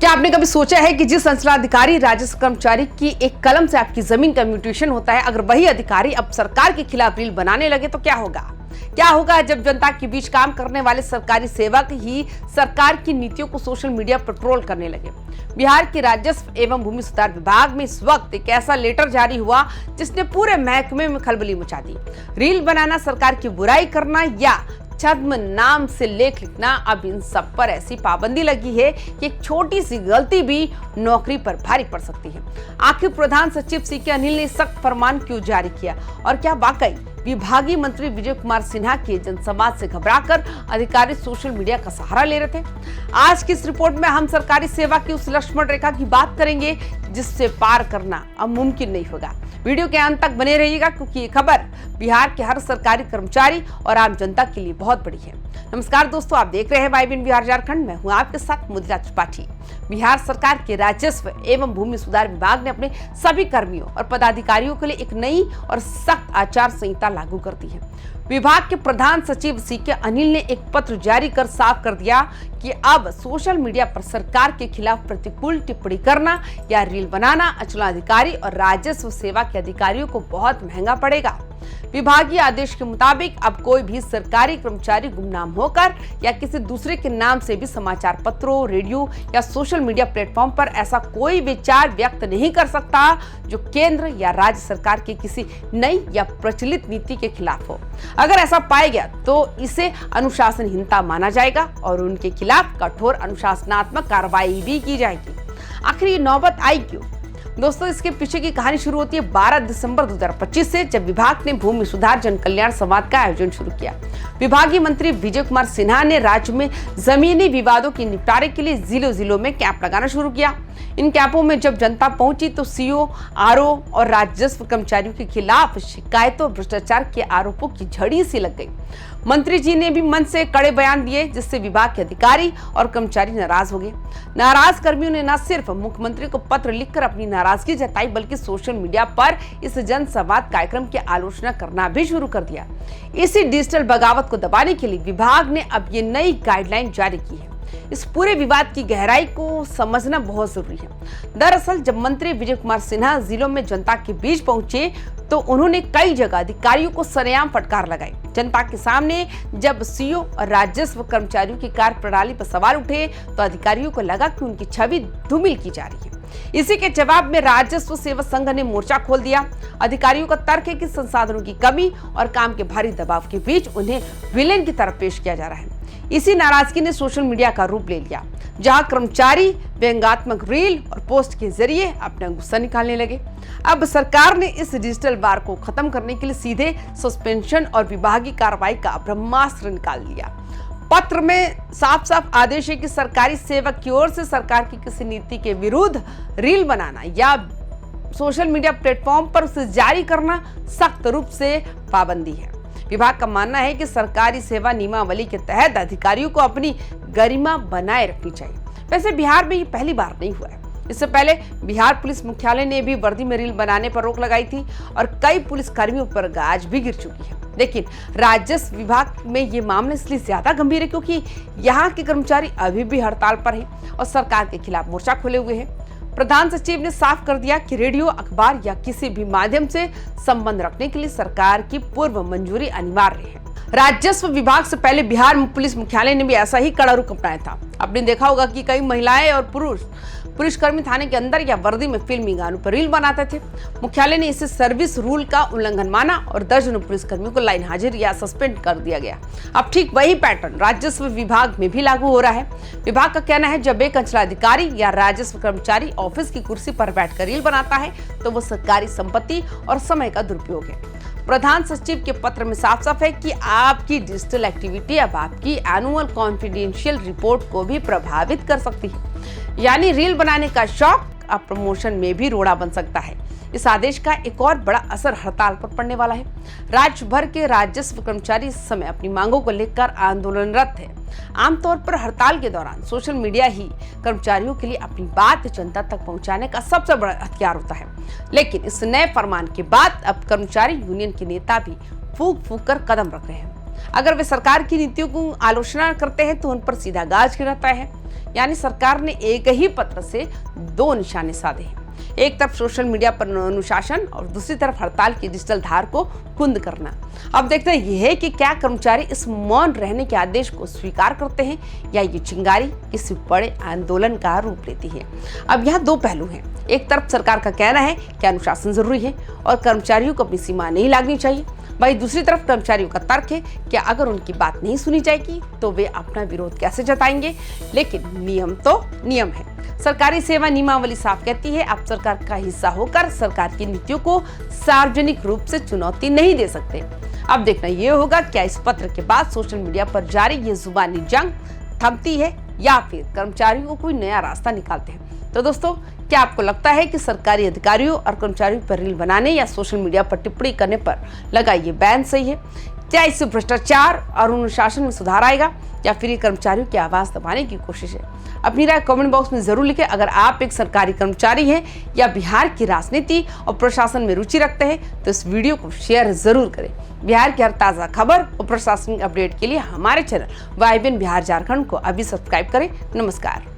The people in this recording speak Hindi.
क्या आपने कभी सोचा है कि जिस अंचलाधिकारी राजस्व कर्मचारी की एक कलम से आपकी जमीन का म्यूटेशन होता है, अगर वही अधिकारी अब सरकार के खिलाफ रील बनाने लगे तो क्या होगा? क्या होगा जब जनता के बीच काम करने वाले सरकारी सेवक ही सरकार की नीतियों को सोशल मीडिया पर ट्रोल करने लगे? बिहार के राजस्व एवं भूमि सुधार विभाग में इस वक्त एक ऐसा लेटर जारी हुआ जिसने पूरे महकमे में खलबली मचा दी। रील बनाना, सरकार की बुराई करना या छद्म नाम से लेख लिखना, अब इन सब पर ऐसी पाबंदी लगी है कि एक छोटी सी गलती भी नौकरी पर भारी पड़ सकती है। आखिर प्रधान सचिव सीके अनिल ने सख्त फरमान क्यों जारी किया और क्या वाकई विभागीय मंत्री विजय कुमार सिन्हा के जनसंवाद से घबराकर अधिकारी सोशल मीडिया का सहारा ले रहे थे? आज की इस रिपोर्ट में हम सरकारी सेवा की उस लक्ष्मण रेखा की बात करेंगे जिससे पार करना अब मुमकिन नहीं होगा। वीडियो के अंत तक बने रहिएगा क्योंकि ये खबर बिहार के हर सरकारी कर्मचारी और आम जनता के लिए बहुत बड़ी है। नमस्कार दोस्तों, आप देख रहे हैं वाईबीएन बिहार झारखंड। मैं हूं आपके साथ मुद्रा त्रिपाठी। बिहार सरकार के राजस्व एवं भूमि सुधार विभाग ने अपने सभी कर्मियों और पदाधिकारियों के लिए एक नई और सख्त आचार संहिता लागू कर दी है। विभाग के प्रधान सचिव सीके अनिल ने एक पत्र जारी कर साफ कर दिया कि अब सोशल मीडिया पर सरकार के खिलाफ प्रतिकूल टिप्पणी करना या रील बनाना अंचलाधिकारी और राजस्व सेवा के अधिकारियों को बहुत महंगा पड़ेगा। विभागीय आदेश के मुताबिक अब कोई भी सरकारी कर्मचारी गुमनाम होकर या किसी दूसरे के नाम से भी समाचार पत्रों, रेडियो या सोशल मीडिया प्लेटफॉर्म पर ऐसा कोई विचार व्यक्त नहीं कर सकता जो केंद्र या राज्य सरकार की किसी नई या प्रचलित नीति के खिलाफ हो। अगर ऐसा पाया गया तो इसे अनुशासनहीनता माना जाएगा और उनके खिलाफ कठोर अनुशासनात्मक कार्रवाई भी की जाएगी। आखिर ये नौबत आई क्यों? दोस्तों, इसके पीछे की कहानी शुरू होती है 12 दिसंबर 2025 से, जब विभाग ने भूमि सुधार जन कल्याण संवाद का आयोजन शुरू किया। विभागीय मंत्री विजय कुमार सिन्हा ने राज्य में जमीनी विवादों के निपटारे के लिए जिलों में कैंप लगाना शुरू किया। इन कैंपों में जब जनता पहुंची तो सीओ, आरओ और राजस्व कर्मचारियों के खिलाफ शिकायतों और भ्रष्टाचार के आरोपों की झड़ी सी लग गई। मंत्री जी ने भी मन से कड़े बयान दिए जिससे विभाग के अधिकारी और कर्मचारी नाराज हो गए। नाराज कर्मियों ने न सिर्फ मुख्यमंत्री को पत्र लिखकर अपनी नाराजगी जताई बल्कि सोशल मीडिया पर इस जनसंवाद कार्यक्रम की आलोचना करना भी शुरू कर दिया। इसी डिजिटल बगावत को दबाने के लिए विभाग ने अब ये नई गाइडलाइन जारी की है। इस पूरे विवाद की गहराई को समझना बहुत जरूरी है। दरअसल जब मंत्री विजय कुमार सिन्हा जिलों में जनता के बीच पहुंचे तो उन्होंने कई जगह अधिकारियों को सरेआम फटकार लगाई। जनता के सामने जब सीओ और राजस्व कर्मचारियों की कार्य प्रणाली पर सवाल उठे तो अधिकारियों को लगा कि उनकी छवि धूमिल की जा रही है। इसी के जवाब में राजस्व सेवा संघ ने मोर्चा खोल दिया। अधिकारियों का तर्क है कि संसाधनों की कमी और काम के भारी दबाव के बीच उन्हें विलेन की तरफ पेश किया जा रहा है। इसी नाराजगी ने सोशल मीडिया का रूप ले लिया, जहां कर्मचारी व्यंग्यात्मक रील और पोस्ट के जरिए अपना गुस्सा निकालने लगे। अब सरकार ने इस डिजिटल बार को खत्म करने के लिए सीधे सस्पेंशन और विभागीय कार्रवाई का ब्रह्मास्त्र निकाल दिया। पत्र में साफ साफ आदेश है कि सरकारी सेवक की ओर से सरकार की किसी नीति के विरुद्ध रील बनाना या सोशल मीडिया प्लेटफॉर्म पर उसे जारी करना सख्त रूप से पाबंदी है। विभाग का मानना है कि सरकारी सेवा नियमावली के तहत अधिकारियों को अपनी गरिमा बनाए रखनी चाहिए। वैसे बिहार में ये पहली बार नहीं हुआ है। इससे पहले बिहार पुलिस मुख्यालय ने भी वर्दी में रील बनाने पर रोक लगाई थी और कई पुलिस कर्मियों पर गाज भी गिर चुकी है। लेकिन राजस्व विभाग में ये मामला इसलिए ज्यादा गंभीर है क्योंकि यहाँ के कर्मचारी अभी भी हड़ताल पर हैं और सरकार के खिलाफ मोर्चा खोले हुए हैं। प्रधान सचिव ने साफ कर दिया कि रेडियो, अखबार या किसी भी माध्यम से संबंध रखने के लिए सरकार की पूर्व मंजूरी अनिवार्य है। राजस्व विभाग से पहले बिहार पुलिस मुख्यालय ने भी ऐसा ही कड़ा रुख अपनाया था। आपने देखा होगा कि कई महिलाएं और पुलिसकर्मी थाने के अंदर या वर्दी में फिल्मी गानों पर रील बनाते थे। मुख्यालय ने इसे सर्विस रूल का उल्लंघन माना और दर्जनों पुलिसकर्मियों को लाइन हाजिर या सस्पेंड कर दिया गया। अब ठीक वही पैटर्न राजस्व विभाग में भी लागू हो रहा है। विभाग का कहना है जब एक अंचलाधिकारी या राजस्व कर्मचारी ऑफिस की कुर्सी पर बैठकर रील बनाता है तो वो सरकारी संपत्ति और समय का दुरुपयोग है। प्रधान सचिव के पत्र में साफ साफ है कि आपकी डिजिटल एक्टिविटी अब आपकी एनुअल कॉन्फिडेंशियल रिपोर्ट को भी प्रभावित कर सकती है। यानी रील बनाने का शौक अब प्रमोशन में भी रोड़ा बन सकता है। इस आदेश का एक और बड़ा असर हड़ताल पर पड़ने वाला है। राज्य भर के राजस्व कर्मचारी इस समय अपनी मांगों को लेकर आंदोलनरत है। आमतौर पर हड़ताल के दौरान सोशल मीडिया ही कर्मचारियों के लिए अपनी बात जनता तक पहुंचाने का सबसे बड़ा हथियार होता है। लेकिन इस नए फरमान के बाद अब कर्मचारी यूनियन के नेता भी फूंक कर कदम रख रहे हैं। अगर वे सरकार की नीतियों को आलोचना करते हैं तो उन पर सीधा गाज गिरता है। यानी सरकार ने एक ही पत्र से दो निशाने साधे हैं, एक तरफ सोशल मीडिया पर अनुशासन और दूसरी तरफ हड़ताल की डिजिटल धार को कुंद करना। अब देखते हैं यह है कि क्या कर्मचारी इस मौन रहने के आदेश को स्वीकार करते हैं या ये चिंगारी किसी बड़े आंदोलन का रूप लेती है। अब यहाँ दो पहलू हैं। एक तरफ सरकार का कहना है कि अनुशासन जरूरी है और कर्मचारियों को अपनी सीमा नहीं लागनी चाहिए। वहीं दूसरी तरफ कर्मचारियों का तर्क है कि अगर उनकी बात नहीं सुनी जाएगी तो वे अपना विरोध कैसे जताएंगे। लेकिन नियम तो नियम है। सरकारी सेवा नियमावली साफ कहती है आप सरकार का हिस्सा होकर सरकार की नीतियों को सार्वजनिक रूप से चुनौती नहीं दे सकते। अब देखना यह होगा क्या इस पत्र के बाद सोशल मीडिया पर जारी ये जुबानी जंग थमती है या फिर कर्मचारियों को कोई नया रास्ता निकालते हैं। तो दोस्तों, क्या आपको लगता है कि सरकारी अधिकारियों और कर्मचारियों पर रील बनाने या सोशल मीडिया पर टिप्पणी करने पर लगा ये बैन सही है? क्या इससे भ्रष्टाचार और अनुशासन में सुधार आएगा या फिर ये कर्मचारियों की आवाज दबाने की कोशिश है? अपनी राय कमेंट बॉक्स में जरूर लिखें। अगर आप एक सरकारी कर्मचारी हैं या बिहार की राजनीति और प्रशासन में रुचि रखते हैं तो इस वीडियो को शेयर जरूर करें। बिहार की हर ताज़ा खबर और प्रशासनिक अपडेट के लिए हमारे चैनल YBN बिहार झारखंड को अभी सब्सक्राइब करें। नमस्कार।